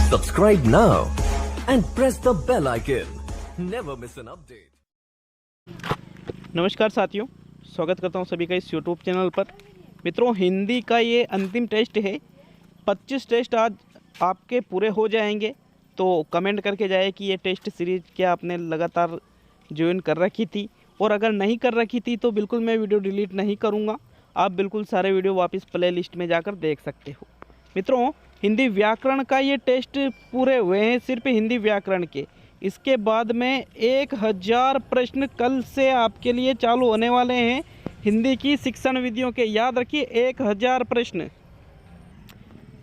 Subscribe now and press the bell icon. Never miss an update. नमस्कार साथियों, स्वागत करता हूं सभी का इस YouTube चैनल पर। मित्रों, हिंदी का ये अंतिम टेस्ट है। 25 टेस्ट आज आपके पूरे हो जाएंगे, तो कमेंट करके जाए कि ये टेस्ट सीरीज़ क्या आपने लगातार ज्वाइन कर रखी थी, और अगर नहीं कर रखी थी तो बिल्कुल मैं वीडियो डिलीट नहीं करूँगा। आप बिल्कुल सारे वीडियो वापस प्ले लिस्ट में जाकर देख सकते हो। मित्रों, हिंदी व्याकरण का ये टेस्ट पूरे हुए हैं, सिर्फ हिंदी व्याकरण के। इसके बाद में 1000 प्रश्न कल से आपके लिए चालू होने वाले हैं हिंदी की शिक्षण विधियों के। याद रखिए, 1000 प्रश्न।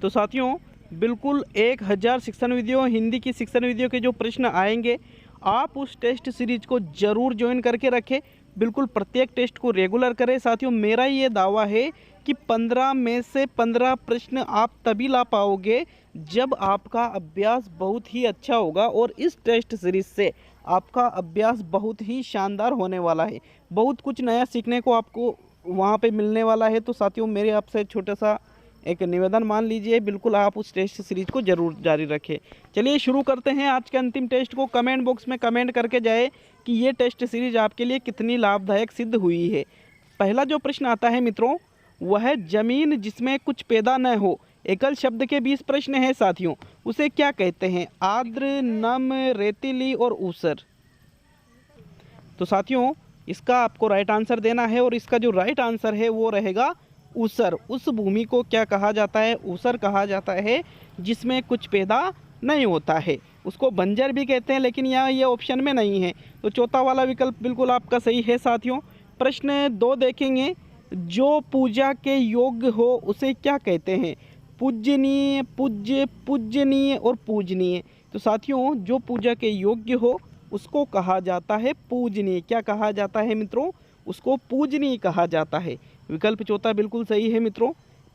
तो साथियों, बिल्कुल 1000 शिक्षण विधियों, हिंदी की शिक्षण विधियों के जो प्रश्न आएंगे, आप उस टेस्ट सीरीज को ज़रूर ज्वाइन करके रखें। बिल्कुल प्रत्येक टेस्ट को रेगुलर करें। साथियों, मेरा ये दावा है कि 15 में से 15 प्रश्न आप तभी ला पाओगे जब आपका अभ्यास बहुत ही अच्छा होगा, और इस टेस्ट सीरीज से आपका अभ्यास बहुत ही शानदार होने वाला है। बहुत कुछ नया सीखने को आपको वहाँ पे मिलने वाला है। तो साथियों, मेरे आपसे छोटा सा एक निवेदन मान लीजिए, बिल्कुल आप उस टेस्ट सीरीज को ज़रूर जारी रखें। चलिए शुरू करते हैं आज के अंतिम टेस्ट को। कमेंट बॉक्स में कमेंट करके जाए कि ये टेस्ट सीरीज आपके लिए कितनी लाभदायक सिद्ध हुई है। पहला जो प्रश्न आता है मित्रों, वह है जमीन जिसमें कुछ पैदा न हो। एकल शब्द के 20 प्रश्न हैं साथियों, उसे क्या कहते हैं? आर्द्र, नम, रेतीली और ऊसर। तो साथियों, इसका आपको राइट आंसर देना है, और इसका जो राइट आंसर है वो रहेगा ऊसर। उस भूमि को क्या कहा जाता है? ऊसर कहा जाता है, जिसमें कुछ पैदा नहीं होता है। उसको बंजर भी कहते हैं, लेकिन यहाँ ये ऑप्शन में नहीं है। तो चौथा वाला विकल्प बिल्कुल आपका सही है साथियों। प्रश्न 2 देखेंगे, जो पूजा के योग्य हो उसे क्या कहते हैं? पूजनीय, पूज्य, पूजनीय और पूजनीय। तो साथियों, जो पूजा के योग्य हो उसको कहा जाता है पूजनीय। क्या कहा जाता है मित्रों? उसको पूजनीय कहा जाता है। विकल्प चौथा बिल्कुल सही है मित्रों।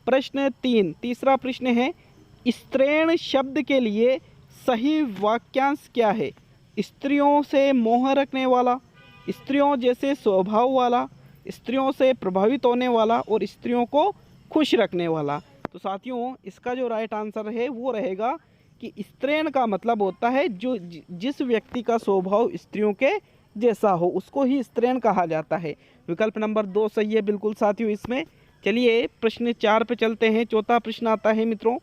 प्रश्न 3, तीसरा प्रश्न है, स्त्रीण शब्द के लिए सही वाक्यांश क्या है? स्त्रियों से मोह रखने वाला, स्त्रियों जैसे स्वभाव वाला, स्त्रियों से प्रभावित होने वाला, और स्त्रियों को खुश रखने वाला। तो साथियों, इसका जो राइट आंसर है वो रहेगा कि स्त्रीण का मतलब होता है जो जिस व्यक्ति का स्वभाव स्त्रियों के जैसा हो, उसको ही स्त्रीण कहा जाता है। विकल्प नंबर 2 सही है बिल्कुल साथियों इसमें। चलिए प्रश्न 4 पे चलते हैं। चौथा प्रश्न आता है मित्रों,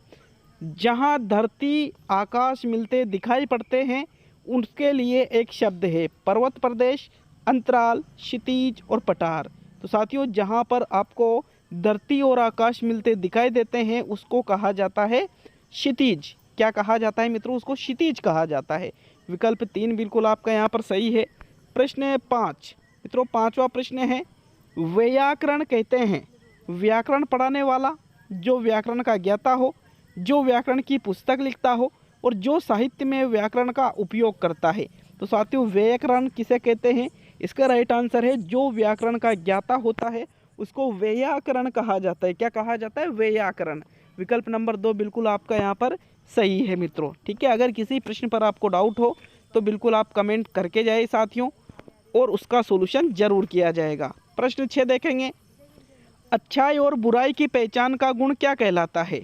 जहाँ धरती आकाश मिलते दिखाई पड़ते हैं उनके लिए एक शब्द है। पर्वत प्रदेश, अंतराल, क्षितिज और पठार। तो साथियों, जहाँ पर आपको धरती और आकाश मिलते दिखाई देते हैं उसको कहा जाता है क्षितिज। क्या कहा जाता है मित्रों? उसको क्षितिज कहा जाता है। विकल्प 3 बिल्कुल आपका यहाँ पर सही है। प्रश्न 5 मित्रों, 5वां प्रश्न है, व्याकरण कहते हैं व्याकरण पढ़ाने वाला, जो व्याकरण का ज्ञाता हो, जो व्याकरण की पुस्तक लिखता हो, और जो साहित्य में व्याकरण का उपयोग करता है। तो साथियों, व्याकरण किसे कहते हैं? इसका राइट आंसर है, जो व्याकरण का ज्ञाता होता है उसको व्याकरण कहा जाता है। क्या कहा जाता है? व्याकरण। विकल्प नंबर 2 बिल्कुल आपका यहाँ पर सही है मित्रों। ठीक है, अगर किसी प्रश्न पर आपको डाउट हो तो बिल्कुल आप कमेंट करके जाए साथियों, और उसका सॉल्यूशन जरूर किया जाएगा। प्रश्न 6 देखेंगे, अच्छाई और बुराई की पहचान का गुण क्या कहलाता है?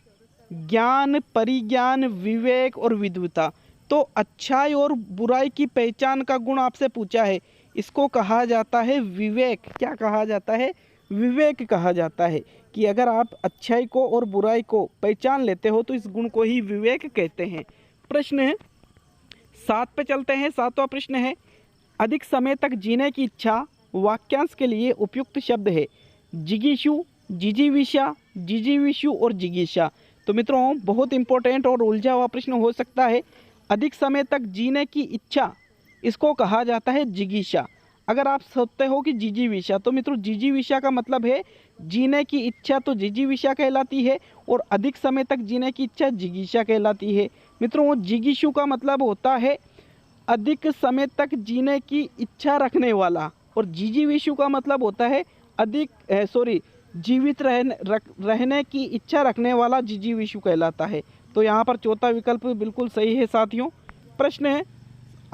ज्ञान, परिज्ञान, विवेक और विद्वता। तो अच्छाई और बुराई की पहचान का गुण आपसे पूछा है, इसको कहा जाता है विवेक। क्या कहा जाता है? विवेक कहा जाता है। कि अगर आप अच्छाई को और बुराई को पहचान लेते हो तो इस गुण को ही विवेक कहते हैं। प्रश्न 7 पे चलते हैं। 7वां प्रश्न है, अधिक समय तक जीने की इच्छा वाक्यांश के लिए उपयुक्त शब्द है। जिगीषु, जिजीविषा, जिजीविषु और जिगीषा। तो मित्रों, बहुत इंपॉर्टेंट और उलझा हुआ प्रश्न हो सकता है। अधिक समय तक जीने की इच्छा, इसको कहा जाता है जिगीषा। अगर आप सोचते हो कि जिजीविषा, तो मित्रों जिजीविषा का मतलब है जीने की इच्छा, तो जिजीविषा कहलाती है, और अधिक समय तक जीने की इच्छा जिगीषा कहलाती है। मित्रों, जिगीषु का मतलब होता है अधिक समय तक जीने की इच्छा रखने वाला, और जिजीविषु का मतलब होता है जीवित रहने की इच्छा रखने वाला जिजीविषु कहलाता है। तो यहाँ पर चौथा विकल्प बिल्कुल सही है साथियों। प्रश्न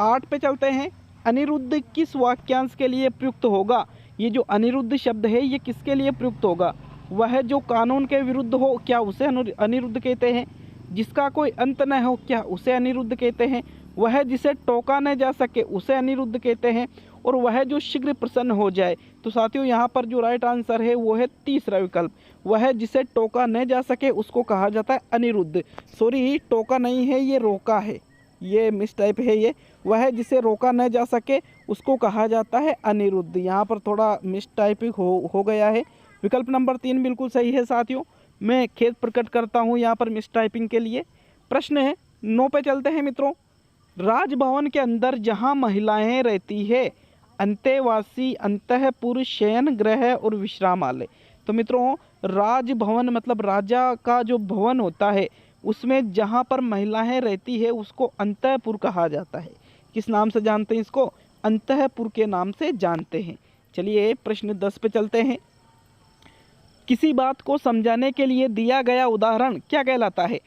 8 पे चलते हैं, अनिरुद्ध किस वाक्यांश के लिए प्रयुक्त होगा? ये जो अनिरुद्ध शब्द है ये किसके लिए प्रयुक्त होगा? वह जो कानून के विरुद्ध हो, क्या उसे अनिरुद्ध कहते हैं? जिसका कोई अंत न हो क्या उसे अनिरुद्ध कहते हैं। वह जिसे टोका न जा सके उसे अनिरुद्ध कहते हैं। और वह जो शीघ्र प्रसन्न हो जाए। तो साथियों यहाँ पर जो राइट आंसर है वो है तीसरा विकल्प, वह जिसे टोका न जा सके उसको कहा जाता है अनिरुद्ध। सॉरी, टोका नहीं है, ये रोका है, ये मिस टाइप है ये। वह जिसे रोका न जा सके उसको कहा जाता है अनिरुद्ध। यहाँ पर थोड़ा मिस टाइपिंग हो गया है। विकल्प नंबर 3 बिल्कुल सही है साथियों। मैं खेद प्रकट करता हूँ यहाँ पर मिस टाइपिंग के लिए। प्रश्न है 9 पे चलते हैं मित्रों। राजभवन के अंदर जहाँ महिलाएं रहती है अंतेवासी, अंतःपुर, शयन गृह और विश्रामालय। तो मित्रों राजभवन मतलब राजा का जो भवन होता है उसमें जहाँ पर महिलाएं रहती है उसको अंतःपुर कहा जाता है। किस नाम से जानते हैं इसको? अंतःपुर के नाम से जानते हैं। चलिए प्रश्न 10 पे चलते हैं। किसी बात को समझाने के लिए दिया गया उदाहरण क्या कहलाता है?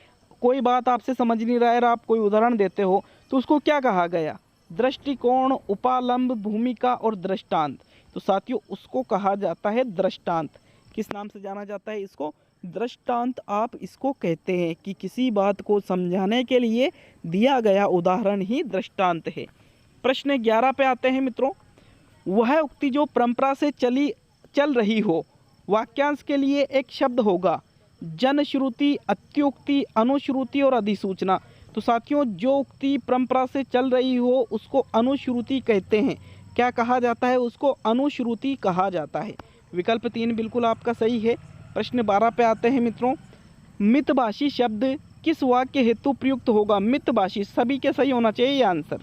कोई बात आपसे समझ नहीं रहा है और आप कोई उदाहरण देते हो तो उसको क्या कहा गया? दृष्टिकोण, उपालंब, भूमिका और दृष्टांत। तो साथियों उसको कहा जाता है दृष्टांत। किस नाम से जाना जाता है इसको? दृष्टांत आप इसको कहते हैं कि किसी बात को समझाने के लिए दिया गया उदाहरण ही दृष्टांत है। प्रश्न 11 पे आते हैं मित्रों। वह उक्ति जो परंपरा से चल रही हो, वाक्यांश के लिए एक शब्द होगा। जनश्रुति, अत्युक्ति, अनुश्रुति और अधिसूचना। तो साथियों जो उक्ति परंपरा से चल रही हो उसको अनुश्रुति कहते हैं। क्या कहा जाता है? उसको अनुश्रुति कहा जाता है। विकल्प 3 बिल्कुल आपका सही है। प्रश्न 12 पे आते हैं मित्रों। मितभाषी शब्द किस वाक्य हेतु प्रयुक्त होगा? मितभाषी सभी के सही होना चाहिए ये आंसर।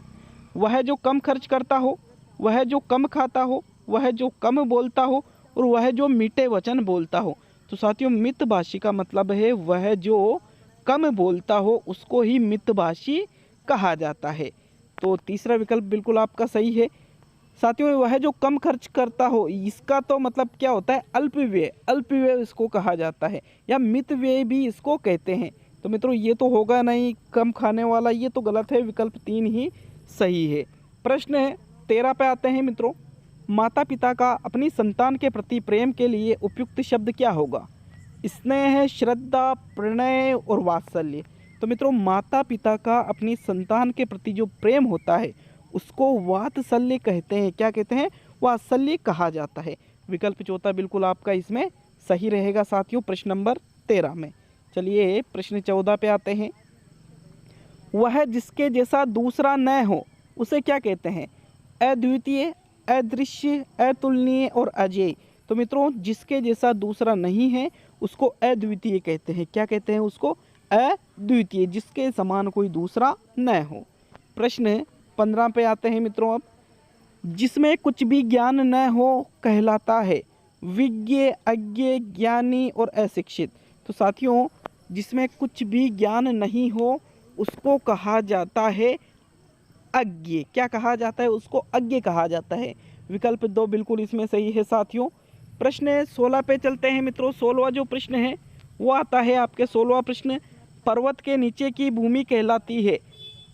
वह जो कम खर्च करता हो, वह जो कम खाता हो, वह जो कम बोलता हो और वह जो मीठे वचन बोलता हो। तो साथियों मितभाषी का मतलब है वह जो कम बोलता हो उसको ही मितभाषी कहा जाता है। तो तीसरा विकल्प बिल्कुल आपका सही है साथियों। वह जो कम खर्च करता हो इसका तो मतलब क्या होता है? अल्पव्यय, अल्पव्यय इसको कहा जाता है या मितव्यय भी इसको कहते हैं। तो मित्रों ये तो होगा नहीं कम खाने वाला, ये तो गलत है। विकल्प 3 ही सही है। प्रश्न 13 पे आते हैं मित्रों। माता पिता का अपनी संतान के प्रति प्रेम के लिए उपयुक्त शब्द क्या होगा? स्नेह, श्रद्धा, प्रणय और वात्सल्य। तो मित्रों माता पिता का अपनी संतान के प्रति जो प्रेम होता है उसको वात्सल्य कहते हैं। क्या कहते हैं? वात्सल्य कहा जाता है। विकल्प 4 बिल्कुल आपका इसमें सही रहेगा साथियों प्रश्न नंबर 13 में। चलिए प्रश्न 14 पे आते हैं। वह जिसके जैसा दूसरा न हो उसे क्या कहते हैं? अद्वितीय, अदृश्य, अतुलनीय और अजेय। तो मित्रों जिसके जैसा दूसरा नहीं है उसको अद्वितीय कहते हैं। क्या कहते हैं उसको? अद्वितीय, जिसके समान कोई दूसरा न हो। प्रश्न 15 पे आते हैं मित्रों। अब जिसमें कुछ भी ज्ञान न हो कहलाता है विज्ञ, अज्ञ, ज्ञानी और अशिक्षित। तो साथियों जिसमें कुछ भी ज्ञान नहीं हो उसको कहा जाता है अज्ञ। क्या कहा जाता है? उसको अज्ञ कहा जाता है। विकल्प 2 बिल्कुल इसमें सही है साथियों। प्रश्न 16 पे चलते हैं मित्रों। 16वां जो प्रश्न है वो आता है आपके 16वां प्रश्न। पर्वत के नीचे की भूमि कहलाती है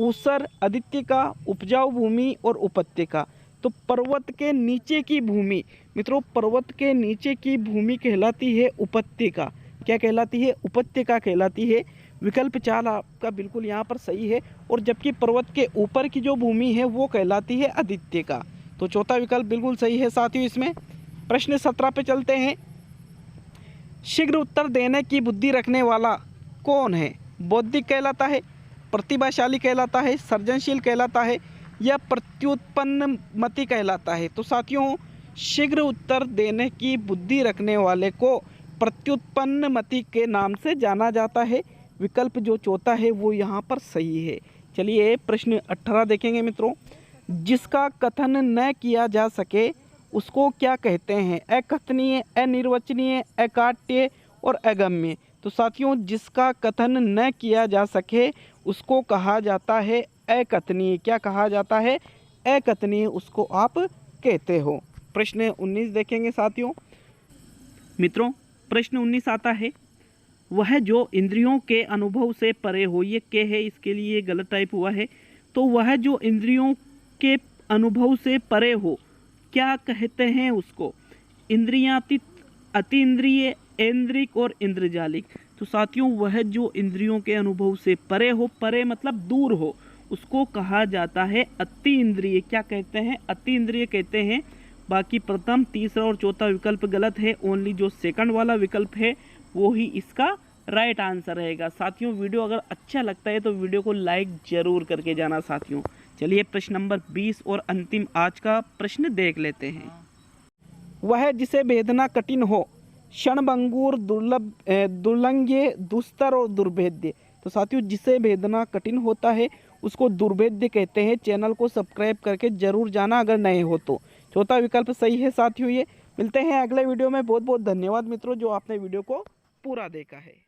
ऊसर, आदित्यिका, उपजाऊ भूमि और उपत्यका। तो पर्वत के नीचे की भूमि मित्रों, पर्वत के नीचे की भूमि कहलाती है उपत्यका। क्या कहलाती है? उपत्यका कहलाती है। विकल्प 4 आपका बिल्कुल यहाँ पर सही है। और जबकि पर्वत के ऊपर की जो भूमि है वो कहलाती है आदित्यिका। तो चौथा विकल्प बिल्कुल सही है साथियों इसमें। प्रश्न 17 पे चलते हैं। शीघ्र उत्तर देने की बुद्धि रखने वाला कौन है? बौद्धिक कहलाता है, प्रतिभाशाली कहलाता है, सृजनशील कहलाता है या प्रत्युत्पन्न मति कहलाता है? तो साथियों शीघ्र उत्तर देने की बुद्धि रखने वाले को प्रत्युत्पन्न मति के नाम से जाना जाता है। विकल्प जो चौथा है वो यहाँ पर सही है। चलिए प्रश्न 18 देखेंगे मित्रों। जिसका कथन न किया जा सके उसको क्या कहते हैं? अकथनीय, अनिर्वचनीय, अकाट्य और अगम्य। तो साथियों जिसका कथन न किया जा सके उसको कहा जाता है अकथनीय। क्या कहा जाता है? अकथनीय उसको आप कहते हो। प्रश्न 19 देखेंगे साथियों। मित्रों प्रश्न 19 आता है। वह जो इंद्रियों के अनुभव से परे हो, ये के है, इसके लिए गलत टाइप हुआ है। तो वह जो इंद्रियों के अनुभव से परे हो क्या कहते हैं उसको? इंद्रियातीत, अतीन्द्रिय, ऐन्द्रिक और इंद्रजालिक। तो साथियों वह जो इंद्रियों के अनुभव से परे हो, परे मतलब दूर हो, उसको कहा जाता है अति इंद्रिय। क्या कहते हैं? अति इंद्रिय कहते हैं। बाकी प्रथम, तीसरा और चौथा विकल्प गलत है। ओनली जो सेकंड वाला विकल्प है वो ही इसका राइट आंसर रहेगा। साथियों वीडियो अगर अच्छा लगता है तो वीडियो को लाइक जरूर करके जाना साथियों। चलिए प्रश्न नंबर 20 और अंतिम आज का प्रश्न देख लेते हैं। वह जिसे भेदना कठिन हो, क्षणभंगुर, दुर्लभ, दुर्लंघ्य, दुस्तर और दुर्भेद्य। तो साथियों जिसे भेदना कठिन होता है उसको दुर्भेद्य कहते हैं। चैनल को सब्सक्राइब करके जरूर जाना अगर नए हो तो। चौथा विकल्प सही है साथियों ये। मिलते हैं अगले वीडियो में। बहुत बहुत धन्यवाद मित्रों जो आपने वीडियो को पूरा देखा है।